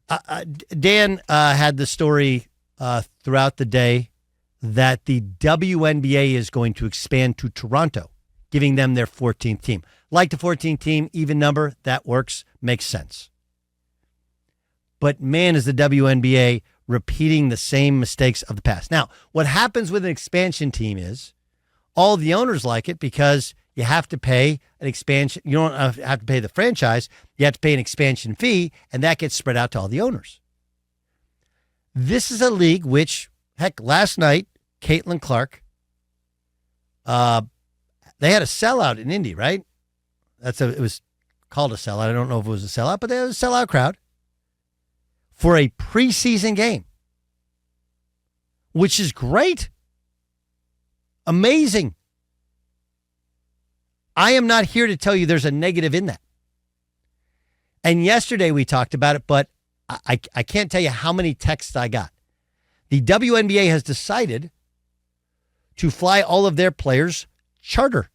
Dan had the story throughout the day that the WNBA is going to expand to Toronto, giving them their 14th team. Like the 14th team, even number, that works, makes sense. But man, is the WNBA repeating the same mistakes of the past. Now, what happens with an expansion team is all the owners like it because you have to pay an expansion. You don't have to pay the franchise. You have to pay an expansion fee, and that gets spread out to all the owners. This is a league which, heck, last night, Caitlin Clark, they had a sellout in Indy, right? It was called a sellout. I don't know if it was a sellout, but there was a sellout crowd for a preseason game, which is great. Amazing. I am not here to tell you there's a negative in that. And yesterday we talked about it, but I can't tell you how many texts I got. The WNBA has decided to fly all of their players charter.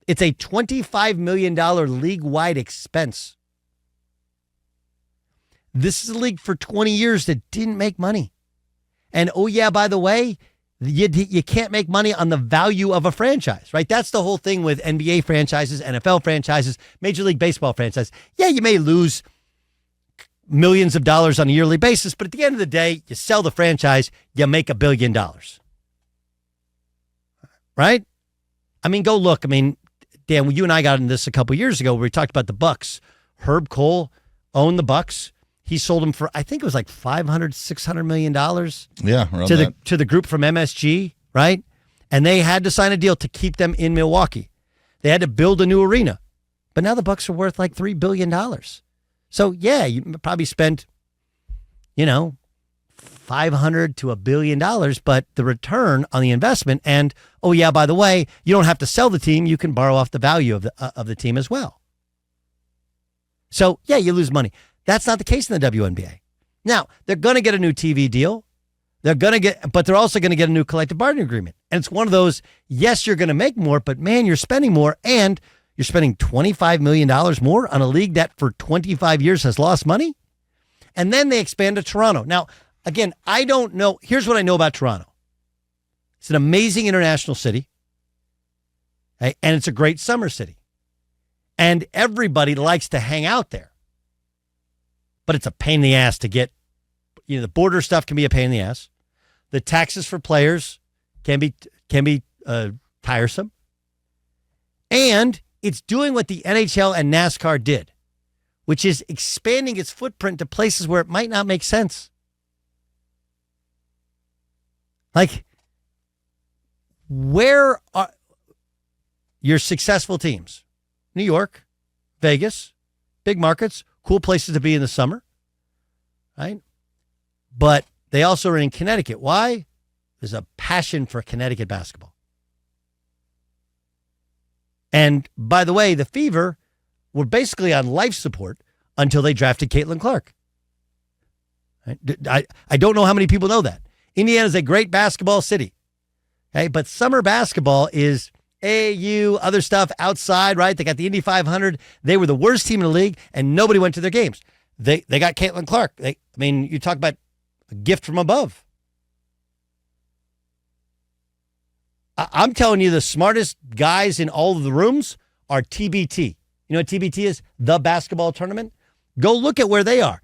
It's a $25 million league-wide expense. This is a league for 20 years that didn't make money. And oh yeah, by the way, you can't make money on the value of a franchise, right? That's the whole thing with NBA franchises, NFL franchises, Major League Baseball franchises. Yeah, you may lose millions of dollars on a yearly basis, but at the end of the day, you sell the franchise, you make $1 billion. Right? I mean, go look. I mean, Dan, you and I got into this a couple years ago where we talked about the Bucks. Herb Cole owned the Bucks. He sold them for, I think it was like $500-600 million. Yeah, to the group from MSG, right? And they had to sign a deal to keep them in Milwaukee. They had to build a new arena. But now the Bucks are worth like $3 billion. So, yeah, you probably spent, $500 to $1 billion, but the return on the investment, and, oh, yeah, by the way, you don't have to sell the team. You can borrow off the value of the team as well. So, yeah, you lose money. That's not the case in the WNBA. Now, they're going to get a new TV deal. But they're also going to get a new collective bargaining agreement. And it's one of those, yes, you're going to make more, but man, you're spending more, and you're spending $25 million more on a league that for 25 years has lost money. And then they expand to Toronto. Now, again, I don't know. Here's what I know about Toronto. It's an amazing international city, okay? And it's a great summer city. And everybody likes to hang out there. But it's a pain in the ass to get, the border stuff can be a pain in the ass. The taxes for players can be tiresome. And it's doing what the NHL and NASCAR did, which is expanding its footprint to places where it might not make sense. Like, where are your successful teams? New York, Vegas, big markets, cool places to be in the summer, right? But they also are in Connecticut. Why? There's a passion for Connecticut basketball. And by the way, the Fever were basically on life support until they drafted Caitlin Clark. Right? I don't know how many people know that. Indiana is a great basketball city, okay? But summer basketball is AAU, other stuff outside, right? They got the Indy 500. They were the worst team in the league, and nobody went to their games. They got Caitlin Clark. You talk about a gift from above. I'm telling you, the smartest guys in all of the rooms are TBT. You know what TBT is? The basketball tournament. Go look at where they are.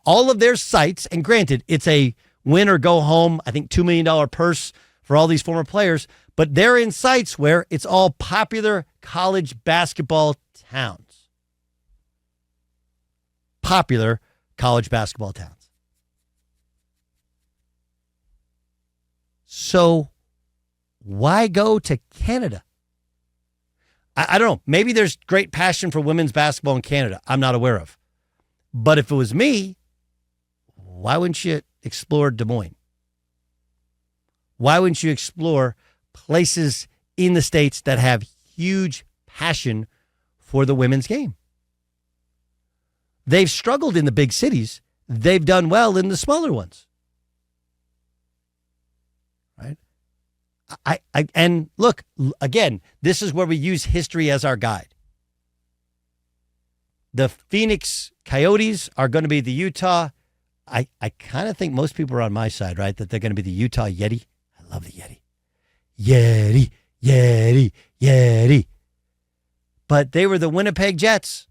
All of their sites, and granted, it's a win or go home, I think $2 million purse for all these former players, but they're in sites where it's all popular college basketball towns. Popular college basketball towns. So why go to Canada? I don't know. Maybe there's great passion for women's basketball in Canada I'm not aware of. But if it was me, why wouldn't you explore Des Moines? Why wouldn't you explore places in the States that have huge passion for the women's game? They've struggled in the big cities. They've done well in the smaller ones. Right? And look, again, this is where we use history as our guide. The Phoenix Coyotes are going to be the Utah. I kind of think most people are on my side, right? That they're going to be the Utah Yeti. I love the Yeti. Yeti, Yeti, Yeti. But they were the Winnipeg Jets.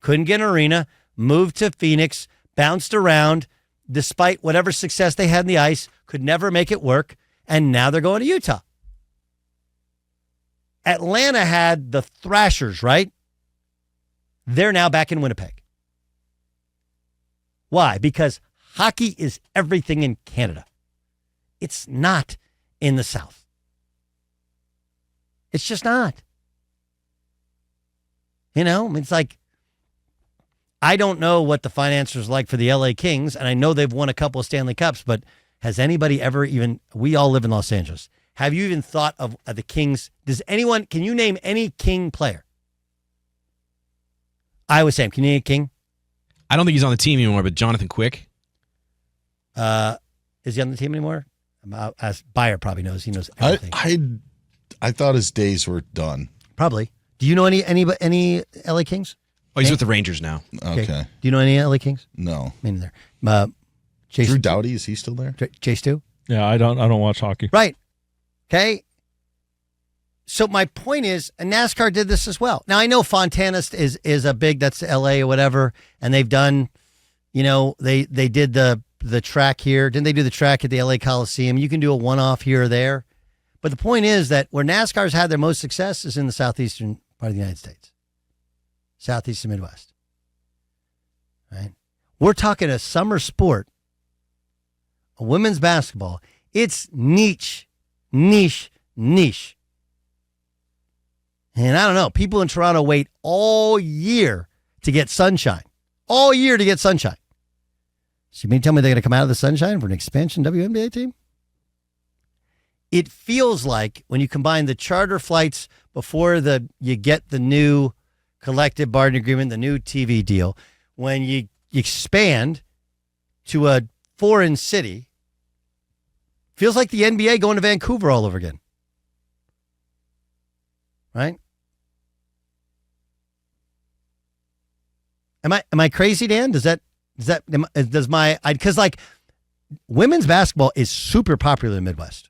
Couldn't get an arena, moved to Phoenix, bounced around, despite whatever success they had in the ice, could never make it work, and now they're going to Utah. Atlanta had the Thrashers, right? They're now back in Winnipeg. Why? Because hockey is everything in Canada. It's not in the South. It's just not. You know, it's like, I don't know what the finances are like for the LA Kings, and I know they've won a couple of Stanley Cups, but has anybody ever even, we all live in Los Angeles, have you even thought of the Kings? Can you name any King player? Iowa Sam, can you name a King? I don't think he's on the team anymore, but Jonathan Quick. Is he on the team anymore? As Bayer probably knows. He knows everything. I thought his days were done. Probably. Do you know any LA Kings? Oh, he's with the Rangers now. Okay. Do you know any LA Kings? No. Me neither. Drew Doughty, is he still there? Chase too? Yeah, I don't watch hockey. Right. Okay. So my point is, and NASCAR did this as well. Now I know Fontana is a big, that's LA or whatever, and they've done, they did the track here. Didn't they do the track at the LA Coliseum? You can do a one-off here or there. But the point is that where NASCAR's had their most success is in the southeastern part of the United States. Southeast and Midwest. Right? We're talking a summer sport, a women's basketball. It's niche. And I don't know, people in Toronto wait all year to get sunshine. All year to get sunshine. So you mean to tell me they're going to come out of the sunshine for an expansion WNBA team? It feels like when you combine the charter flights before you get the new collective bargaining agreement, the new TV deal, when you expand to a foreign city, feels like the NBA going to Vancouver all over again. Right? Am I crazy, Dan? Because women's basketball is super popular in the Midwest.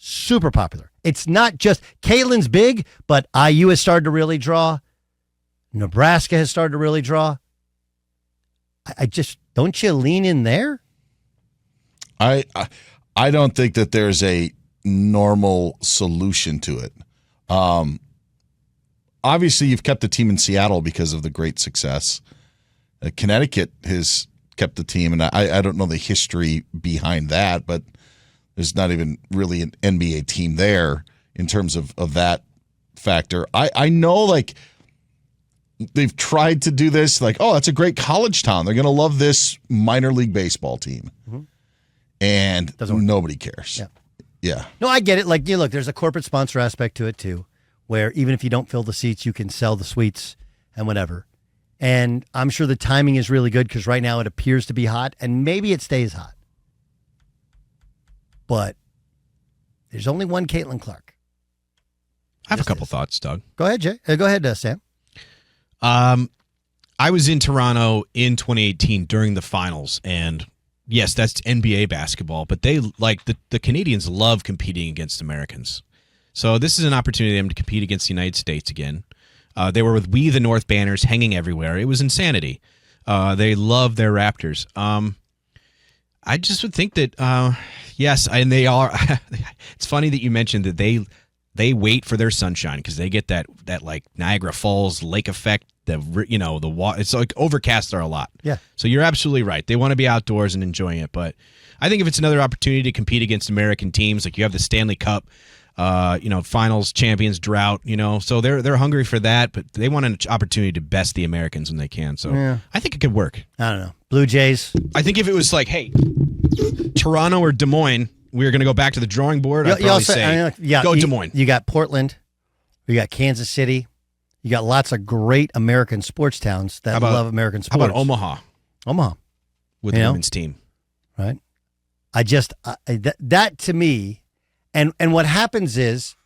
Super popular. It's not just Caitlin's big, but IU has started to really draw. Nebraska has started to really draw. I just, don't you lean in there? I don't think that there's a normal solution to it. Obviously, you've kept the team in Seattle because of the great success. Connecticut has kept the team, and I don't know the history behind that, but there's not even really an NBA team there in terms of that factor. I know, like, they've tried to do this, like, oh, that's a great college town. They're going to love this minor league baseball team. Mm-hmm. And nobody cares. Yeah. No, I get it. Like, look, there's a corporate sponsor aspect to it, too, where even if you don't fill the seats, you can sell the suites and whatever. And I'm sure the timing is really good because right now it appears to be hot, and maybe it stays hot. But there's only one Caitlin Clark. I have a couple thoughts, Doug. Go ahead, Jay. Go ahead, Sam. I was in Toronto in 2018 during the finals, and yes, that's NBA basketball, but they the Canadians love competing against Americans. So this is an opportunity for them to compete against the United States again. They were with We the North banners hanging everywhere. It was insanity. They love their Raptors. I just would think that, yes, and they are. It's funny that you mentioned that they wait for their sunshine because they get that like Niagara Falls lake effect. The water. It's like overcast there a lot. Yeah. So you're absolutely right. They want to be outdoors and enjoying it. But I think if it's another opportunity to compete against American teams, like you have the Stanley Cup, finals champions drought, so they're hungry for that, but they want an opportunity to best the Americans when they can. So yeah. I think it could work. I don't know. Blue Jays. I think if it was like, hey, Toronto or Des Moines, we're going to go back to the drawing board. I'd probably say, go Des Moines. You got Portland. You got Kansas City. You got lots of great American sports towns that love American sports. How about Omaha? Omaha. With the women's team. Right. that to me, and what happens is,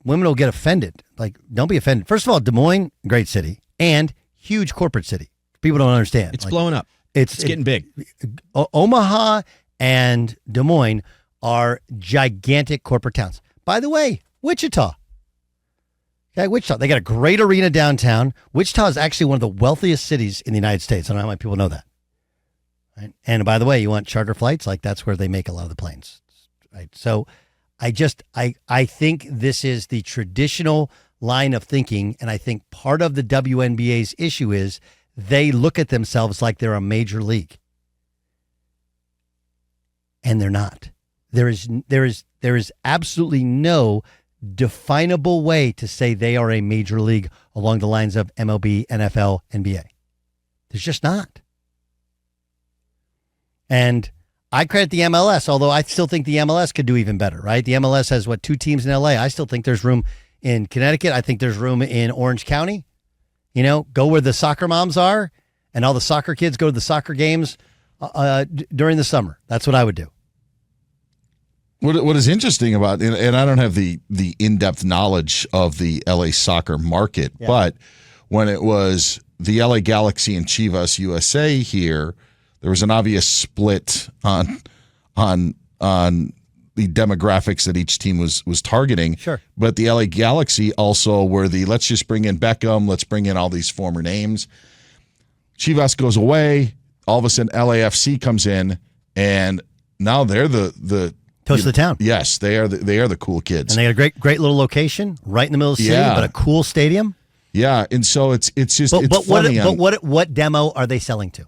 women will get offended. Like, don't be offended. First of all, Des Moines, great city, and huge corporate city. People don't understand. It's blowing up. It's getting big. Omaha and Des Moines are gigantic corporate towns. By the way, Wichita. Okay, Wichita. They got a great arena downtown. Wichita is actually one of the wealthiest cities in the United States. I don't know how many people know that. Right? And by the way, you want charter flights? Like, that's where they make a lot of the planes. Right? So I think this is the traditional line of thinking, and I think part of the WNBA's issue is they look at themselves like they're a major league. And they're not. There is absolutely no definable way to say they are a major league along the lines of MLB, NFL, NBA. There's just not. And I credit the MLS, although I still think the MLS could do even better, right? The MLS has, 2 teams in LA. I still think there's room in Connecticut. I think there's room in Orange County. Go where the soccer moms are, and all the soccer kids go to the soccer games during the summer. That's what I would do. What is interesting about, and I don't have the in-depth knowledge of the LA soccer market, but when it was the LA Galaxy and Chivas USA here, there was an obvious split on the demographics that each team was targeting. Sure. But the LA Galaxy also were let's just bring in Beckham, let's bring in all these former names. Chivas goes away, all of a sudden LAFC comes in, and now they're the toast of the town. Yes, they are the cool kids. And they got a great little location right in the middle of the city, but a cool stadium. Yeah, and so it's just but funny. What demo are they selling to?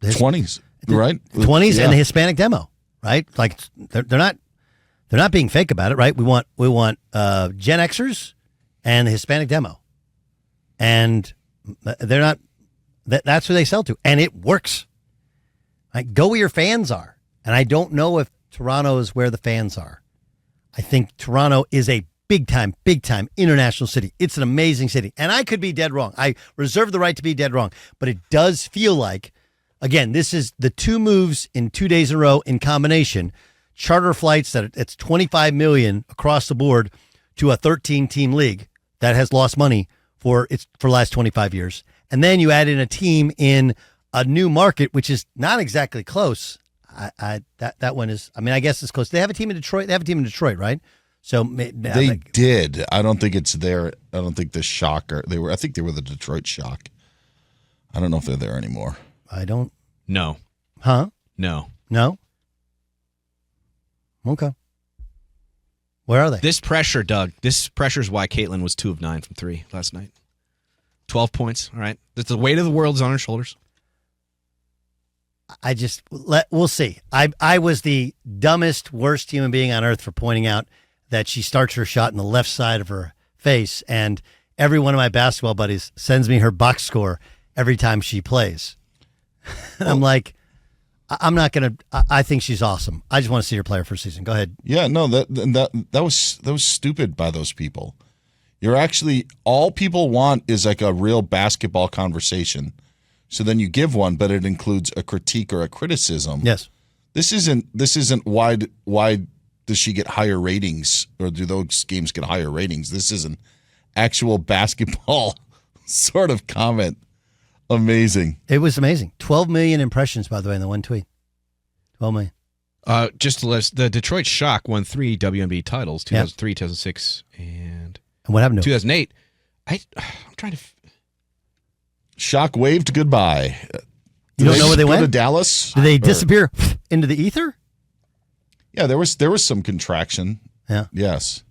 20s, right? 20s and the Hispanic demo, right? Like they're not being fake about it, right? We want Gen Xers and the Hispanic demo, and they're not. That's who they sell to, and it works. Like, go where your fans are, and I don't know if Toronto is where the fans are. I think Toronto is a big time international city. It's an amazing city, and I could be dead wrong. I reserve the right to be dead wrong, but it does feel like. Again, this is the 2 moves in 2 days in a row in combination. Charter flights that it's $25 million across the board to a 13-team league that has lost money for the last 25 years. And then you add in a team in a new market, which is not exactly close. That one is, I guess it's close. They have a team in Detroit. They have a team in Detroit, right? So they did. I don't think it's there. I don't think the Shocker. I think they were the Detroit Shock. I don't know if they're there anymore. I don't. No. Huh? No. Okay. Where are they? This pressure, Doug. This pressure is why Caitlin was 2 of 9 from 3 last night. 12 points. All right. The weight of the world is on her shoulders. We'll see. I was the dumbest, worst human being on earth for pointing out that she starts her shot in the left side of her face, and every one of my basketball buddies sends me her box score every time she plays. I'm like, I'm not gonna. I think she's awesome. I just want to see her play her first season. Go ahead. Yeah, no, that was stupid by those people. You're actually, all people want is like a real basketball conversation. So then you give one, but it includes a critique or a criticism. Yes. This isn't why does she get higher ratings, or do those games get higher ratings? This is an actual basketball sort of comment. Amazing. It was amazing. 12 million impressions, by the way, in the one tweet. 12 million. Just to list, the Detroit Shock won 3 WNBA titles, 2003, 2006, and what happened to 2008. I'm trying to... Shock waved goodbye. You don't know where they went? To Dallas? Did they disappear into the ether? Yeah, there was some contraction. Yeah. Yes.